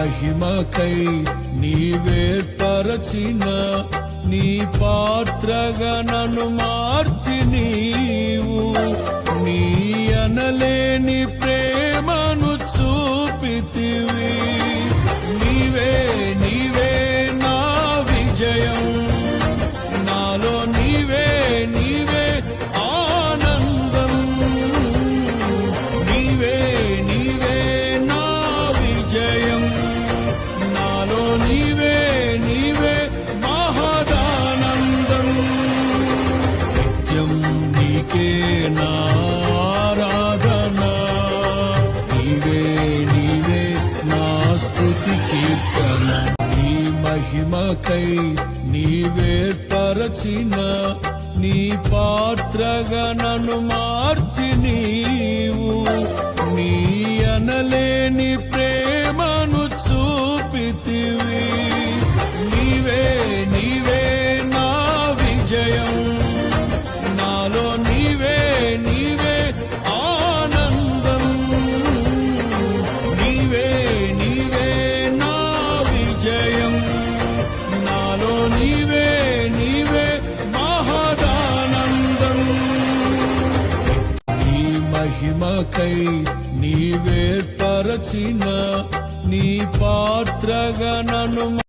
మహిమకై నీవేర్పరచిన నీ పాత్రగా నన్ను మార్చి నీవు నీ అనలేని ప్రేమను చూపితివి. నీవే నీవే నా విజయం, నాలో నీవే నీవే ఆనందం. నీవే నీవే నా విజయం, నాలో నీవే నీవే మహదానందం. నిత్యం నీకే నా ఆరాధన, నీవే నీవే నా స్తుతి కీర్తన. నీ మహిమకై నీవేర్పరచిన నీ పాత్రగా నన్ను మార్చి నీవు నీ అనలేని ప్రేమను చూపితివి. నీవే నీవే నా విజయం, నాలో నీవే నీవే ఆనందం. నీవే నీవే నా విజయం, నాలో నీవే నీవే మహదానందం. నీ మహిమకై నీవేర్పరచిన నీ పాత్రగా నన్ను